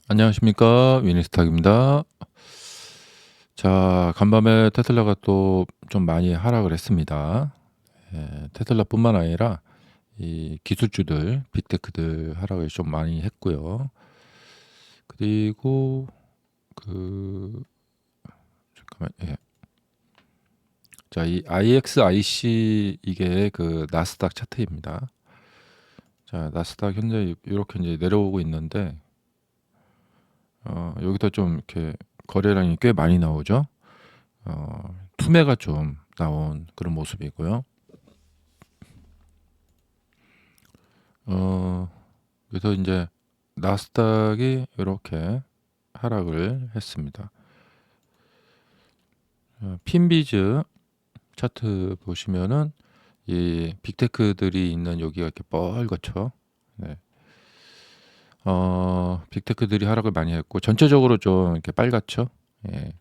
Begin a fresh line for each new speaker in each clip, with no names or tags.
안녕하십니까. 위니스탁입니다. 자, 간밤에 테슬라가 또 좀 많이 하락을 했습니다. 테슬라뿐만 아니라 이 기술주들, 빅테크들 하락을 좀 많이 했고요. 그리고 그 잠깐만, 자, 이 IXIC 이게 그 나스닥 차트입니다. 자, 나스닥 현재 이렇게 이제 내려오고 있는데 여기서 좀 이렇게 거래량이 꽤 많이 나오죠. 투매가 좀 나온 그런 모습이고요. 그래서 이제 나스닥이 이렇게 하락을 했습니다. 핀비즈 차트 보시면은 이 빅테크들이 있는 여기가 이렇게 뻘겋죠. 네. 빅테크들이 하락을 많이 했고 전체적으로 좀 이렇게 빨갛죠. 예.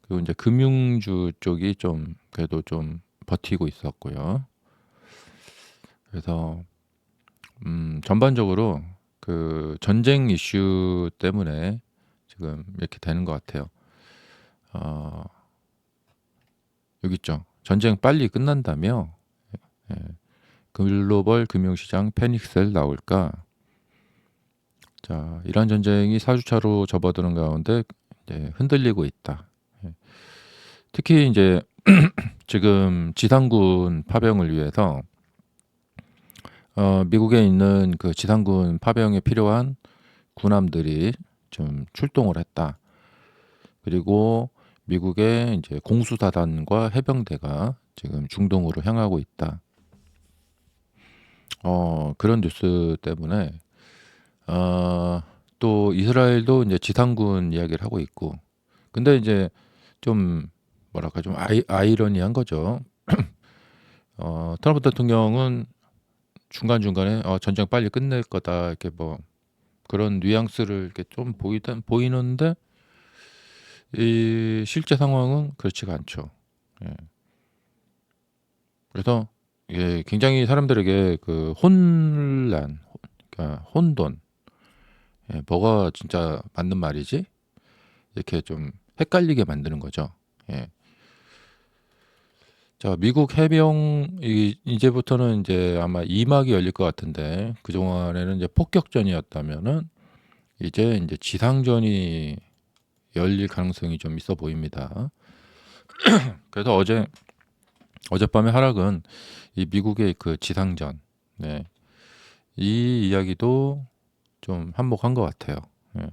그리고 이제 금융주 쪽이 좀 그래도 좀 버티고 있었고요. 그래서 전반적으로 그 전쟁 이슈 때문에 지금 이렇게 되는 것 같아요. 어, 여기 있죠. 전쟁 빨리 끝난다며 예, 글로벌 금융시장 패닉셀 나올까? 자, 이란 전쟁이 4주차로 접어드는 가운데 이제 흔들리고 있다. 예. 특히 이제 지금 지상군 파병을 위해서 미국에 있는 그 지상군 파병에 필요한 군함들이 좀 출동을 했다. 그리고 미국의 이제 공수사단과 해병대가 지금 중동으로 향하고 있다. 그런 뉴스 때문에 어, 또 이스라엘도 이제 지상군 이야기를 하고 있고, 근데 이제 좀 뭐랄까 좀 아이러니한 거죠. 트럼프 대통령은 중간 중간에 전쟁 빨리 끝낼 거다 이렇게 뭐 그런 뉘앙스를 이렇게 좀 보이는데 이 실제 상황은 그렇지가 않죠. 예. 그래서 이게 굉장히 사람들에게 그 혼란, 그러니까 혼돈, 뭐가 진짜 맞는 말이지? 이렇게 좀 헷갈리게 만드는 거죠. 예. 자, 미국 해병 이제부터는 이제 아마 2막이 열릴 것 같은데 그동안에는 이제 폭격전이었다면은 이제 지상전이 열릴 가능성이 좀 있어 보입니다. 그래서 어젯밤의 하락은 이 미국의 그 지상전, 네, 이 이야기도 좀 한몫한 것 같아요. 예.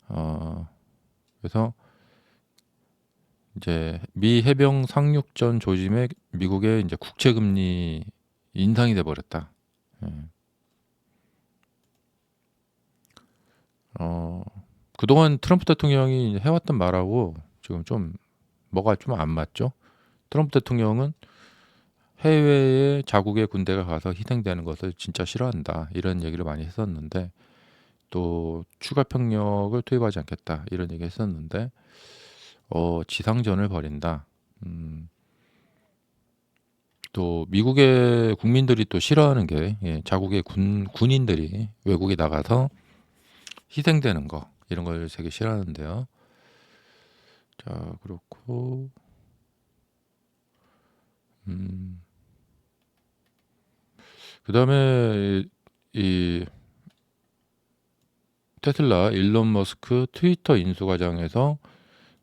어, 그래서 이제 미 해병 상륙전 조짐에 미국의 이제 국채 금리 인상이 돼 버렸다. 예. 어, 그동안 트럼프 대통령이 해왔던 말하고 지금 좀 뭐가 좀 안 맞죠? 트럼프 대통령은 해외에 자국의 군대가 가서 희생되는 것을 진짜 싫어한다 이런 얘기를 많이 했었는데 또 추가 병력을 투입하지 않겠다 이런 얘기 했었는데 지상전을 벌인다. 음, 또 미국의 국민들이 또 싫어하는 게 자국의 군인들이 외국에 나가서 희생되는 거 이런 걸 되게 싫어하는데요. 자, 그렇고 음, 그다음에 이 테슬라 일론 머스크 트위터 인수 과정에서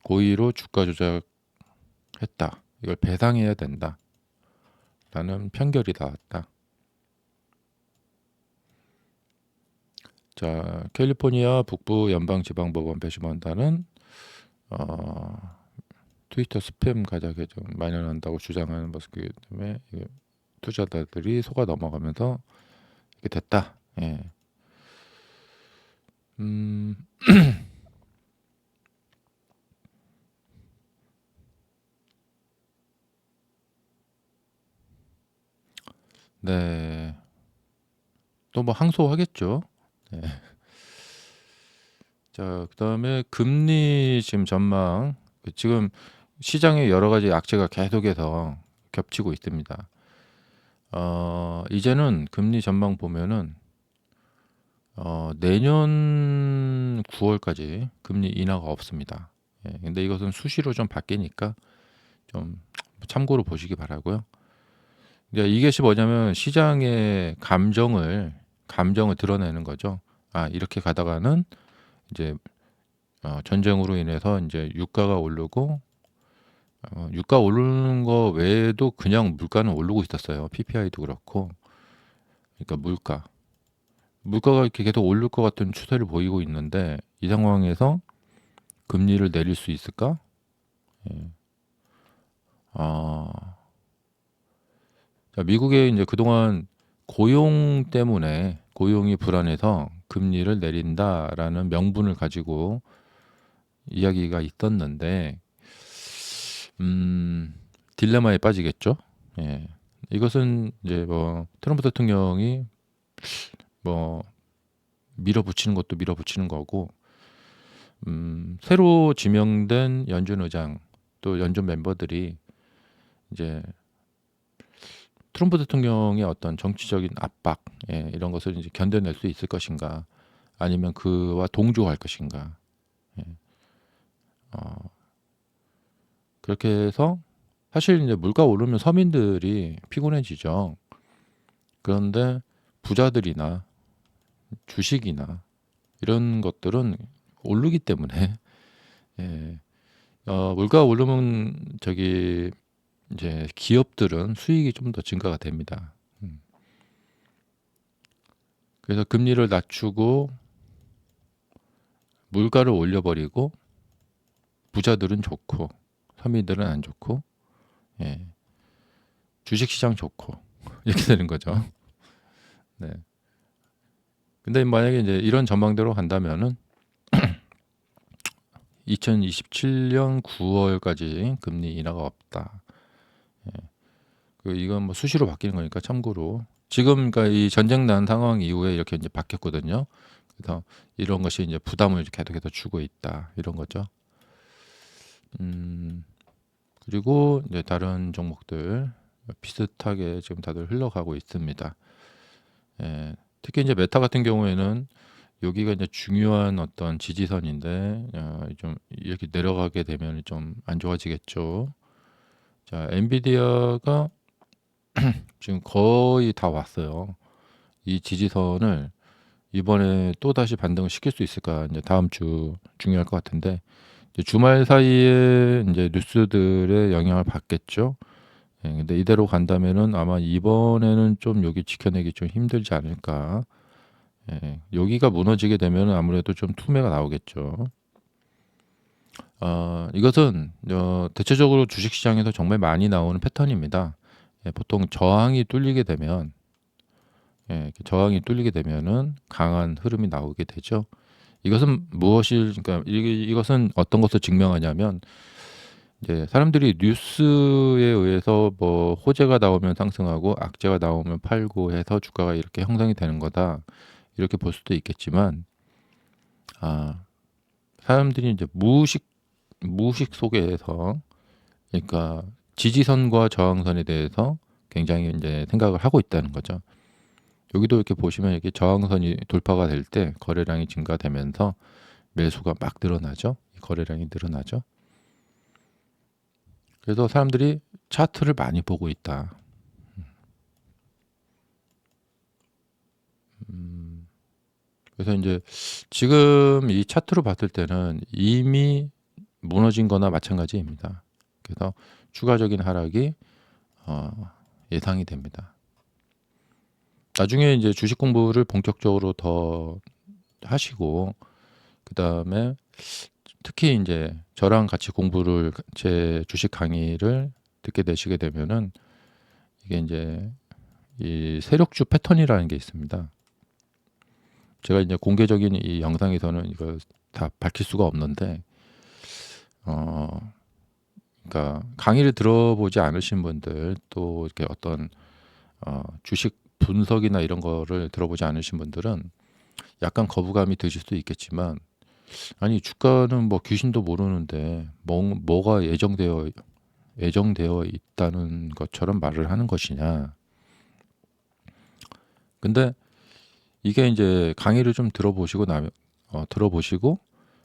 고의로 주가 조작했다. 이걸 배상해야 된다. 라는 편결이 나왔다. 자, 캘리포니아 북부 연방지방법원 배심원단은 어, 트위터 스팸 가짜 계정 만연한다고 주장하는 머스크이기 때문에 투자자들이 속아 넘어가면서 이렇게 됐다. 예. 음, 네. 또 뭐 항소하겠죠. 네. 자, 그다음에 금리 지금 전망. 지금 시장에 여러 가지 악재가 계속해서 겹치고 있습니다. 이제는 금리 전망 보면은 내년 9월까지 금리 인하가 없습니다. 예, 근데 이것은 수시로 좀 바뀌니까 좀 참고로 보시기 바라고요. 이것이 뭐냐면 시장의 감정을 드러내는 거죠. 아, 이렇게 가다가는 이제 전쟁으로 인해서 이제 유가가 오르고 유가 오르는 거 외에도 그냥 물가는 오르고 있었어요. PPI도 그렇고. 그러니까 물가가 이렇게 계속 오를 것 같은 추세를 보이고 있는데 이 상황에서 금리를 내릴 수 있을까? 예. 자, 미국의 이제 그동안 고용이 불안해서 금리를 내린다라는 명분을 가지고 이야기가 있었는데 딜레마에 빠지겠죠. 예. 이것은 이제 뭐 트럼프 대통령이 뭐 밀어붙이는 것도 밀어붙이는 거고 새로 지명된 연준 의장 또 연준 멤버들이 이제 트럼프 대통령의 어떤 정치적인 압박 이런 것을 이제 견뎌낼 수 있을 것인가 아니면 그와 동조할 것인가 그렇게 해서 사실 이제 물가 오르면 서민들이 피곤해지죠. 그런데 부자들이나 주식이나 이런 것들은 오르기 때문에 예, 물가 오르면 저기 이제 기업들은 수익이 좀 더 증가가 됩니다. 그래서 금리를 낮추고 물가를 올려버리고 부자들은 좋고 서민들은 안 좋고 예, 주식시장 좋고 이렇게 되는 거죠. 네. 근데 만약에 이제 이런 전망대로 간다면은 2027년 9월까지 금리 인하가 없다. 이건 뭐 수시로 바뀌는 거니까 참고로 지금 그러니까 이 전쟁 난 상황 이후에 이렇게 이제 바뀌었거든요. 그래서 이런 것이 이제 부담을 계속해서 주고 있다 이런 거죠. 그리고 이제 다른 종목들 비슷하게 지금 다들 흘러가고 있습니다. 예, 특히 이제 메타 같은 경우에는 여기가 이제 중요한 어떤 지지선인데 좀 이렇게 내려가게 되면 좀 안 좋아지겠죠. 자, 엔비디아가 지금 거의 다 왔어요. 이 지지선을 이번에 또 다시 반등을 시킬 수 있을까 이제 다음 주 중요할 것 같은데 이제 주말 사이에 이제 뉴스들의 영향을 받겠죠. 예, 근데 이대로 간다면은 아마 이번에는 좀 여기 지켜내기 좀 힘들지 않을까. 예, 여기가 무너지게 되면 아무래도 좀 투매가 나오겠죠. 이것은 대체적으로 주식시장에서 정말 많이 나오는 패턴입니다. 예, 보통 저항이 뚫리게 되면은 강한 흐름이 나오게 되죠. 이것은 그러니까 이것은 어떤 것을 증명하냐면 이제 사람들이 뉴스에 의해서 뭐 호재가 나오면 상승하고 악재가 나오면 팔고 해서 주가가 이렇게 형성이 되는 거다. 이렇게 볼 수도 있겠지만 아, 사람들이 이제 무의식 속에서 그러니까 지지선과 저항선에 대해서 굉장히 이제 생각을 하고 있다는 거죠. 여기도 이렇게 보시면 이렇게 저항선이 돌파가 될 때 거래량이 증가되면서 매수가 막 늘어나죠. 거래량이 늘어나죠. 그래서 사람들이 차트를 많이 보고 있다. 그래서 이제 지금 이 차트로 봤을 때는 이미 무너진 거나 마찬가지입니다. 그래서 추가적인 하락이 예상이 됩니다. 나중에 이제 주식 공부를 본격적으로 더 하시고 그다음에 특히 이제 저랑 같이 공부를 제 주식 강의를 듣게 되시게 되면은 이게 이제 이 세력주 패턴이라는 게 있습니다. 제가 이제 공개적인 이 영상에서는 이걸 다 밝힐 수가 없는데 그러니까 강의를 들어보지 않으신 분들 또 이렇게 어떤 주식 분석이나 이런 거를 들어보지 않으신 분들은 약간 거부감이 드실 수도 있겠지만 아니 주가는 뭐 귀신도 모르는데 뭐가 예정되어 있다는 것처럼 말을 하는 것이냐. 근데 이게 인제 강의를 좀 들어보시고 나면 들어보시고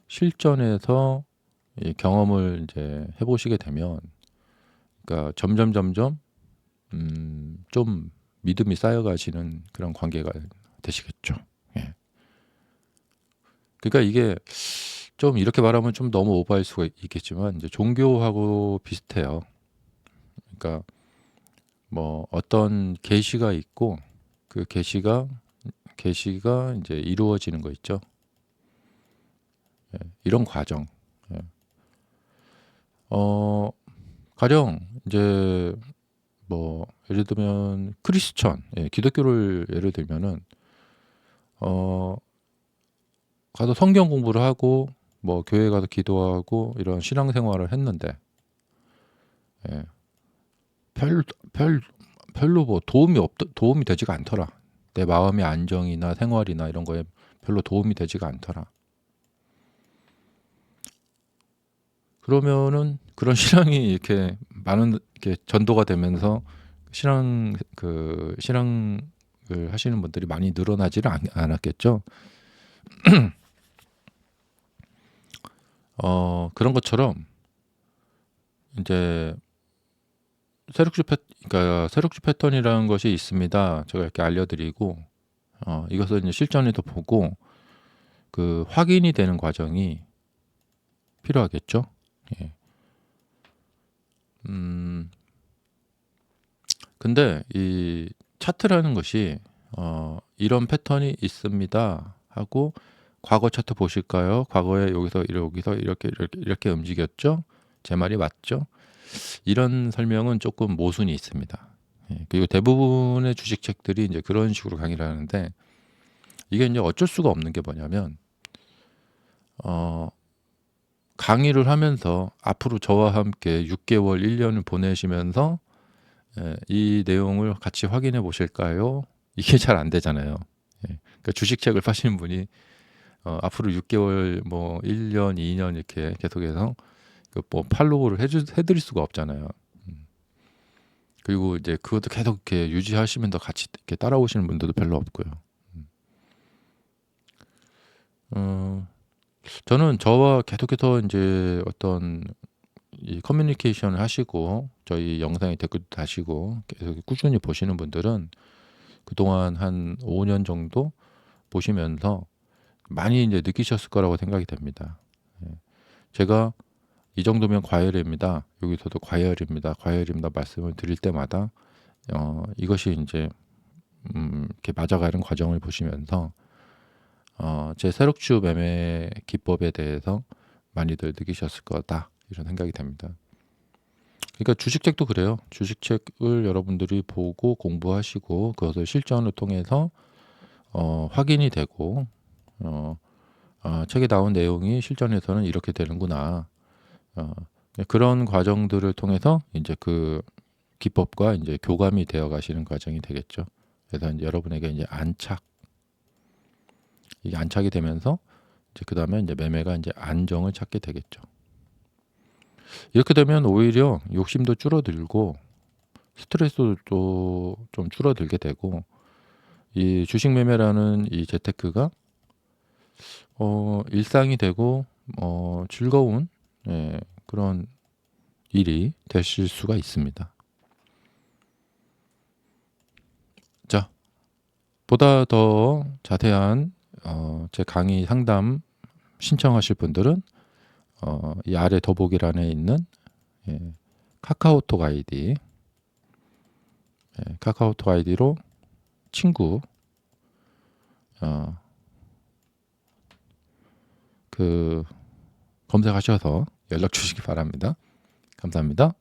실전에서 이 경험을 인제 해 보시게 되면, 그러니까 점점 좀 믿음이 쌓여가시는 그런 관계가 되시겠죠. 예. 그러니까 이게 좀 이렇게 말하면 좀 너무 오버할 수가 있겠지만 인제 종교하고 비슷해요. 그러니까 뭐 어떤 계시가 있고 그 계시가 인제 이루어지는 거 있죠. 예. 이런 과정. 예. 어 가령 인제 뭐 예를 들면 크리스천, 기독교를 예를 들면은 어 가서 성경 공부를 하고 뭐 교회 가서 기도하고 이런 신앙생활을 했는데, 예, 별 별 별로 뭐 도움이 되지가 않더라. 내 마음의 안정이나 생활이나 이런 거에 별로 도움이 되지가 않더라. 그러면은 그런 신앙이 이렇게 많은 이렇게 전도가 되면서 신앙을 하시는 분들이 많이 늘어나지는 않았겠죠. 그런 것처럼 인제 세력주 패턴이라는 것이 있습니다. 제가 이렇게 알려드리고 이것을 이제 실전에서 보고 그 확인이 되는 과정이 필요하겠죠. 예. 음 근데 이 차트라는 것이 "이런 패턴이 있습니다." 하고 "과거 차트 보실까요? 과거에 여기서 이렇게 움직였죠? 제 말이 맞죠?" 이런 설명은 조금 모순이 있습니다. 예. 그리고 대부분의 주식책들이 이제 그런 식으로 강의를 하는데, 이게 인제 어쩔 수가 없는 게 뭐냐면 어 강의를 하면서 앞으로 저와 함께 6 개월, 1 년을 보내시면서 "이 내용을 같이 확인해 보실까요?" 이게 잘 안 되잖아요. 예. 그러니까 주식책을 파시는 분이 앞으로 6 개월 뭐 1 년, 2년 이렇게 계속해서 그 뭐 팔로우를 해 드릴 수가 없잖아요. 음. 그리고 이제 그것도 계속 이렇게 유지하시면서 같이 이렇게 따라오시는 분들도 별로 없고요. 음. 어 저는 저와 계속해서 인제 어떤 이 커뮤니케이션을 하시고 저희 영상에 댓글도 다시고 계속 꾸준히 보시는 분들은 그동안 한 5년 정도 보시면서 많이 인제 느끼셨을 거라고 생각이 됩니다. 예. 제가 "이 정도면 과열입니다. 여기서도 과열입니다. 과열입니다." 말씀을 드릴 때마다 이것이 인제 이렇게 맞아가는 과정을 보시면서 제 세력주 매매 기법에 대해서 많이들 느끼셨을 거다, 이런 생각이 됩니다. 그러니까 주식책도 그래요. 주식책을 여러분들이 보고 공부하시고 그것을 실전을 통해서 확인이 되고 어 '아 책에 나온 내용이 실전에서는 이렇게 되는구나.' 어 그런 과정들을 통해서 인제 그 기법과 인제 교감이 되어 가시는 과정이 되겠죠. 그래서 인제 여러분에게 인제 이게 안착이 되면서 이제 그다음에 인제 매매가 인제 안정을 찾게 되겠죠. 이렇게 되면 오히려 욕심도 줄어들고 스트레스도 좀 줄어들게 되고, 이 주식 매매라는 이 재테크가 일상이 되고 즐거운, 그런 일이 되실 수가 있습니다. 자, 보다 더 자세한 제 강의 상담 신청하실 분들은 이 아래 더보기란에 있는 예 카카오톡 아이디, 카카오톡 아이디로 친구 어 그 검색하셔서 연락 주시기 바랍니다. 감사합니다.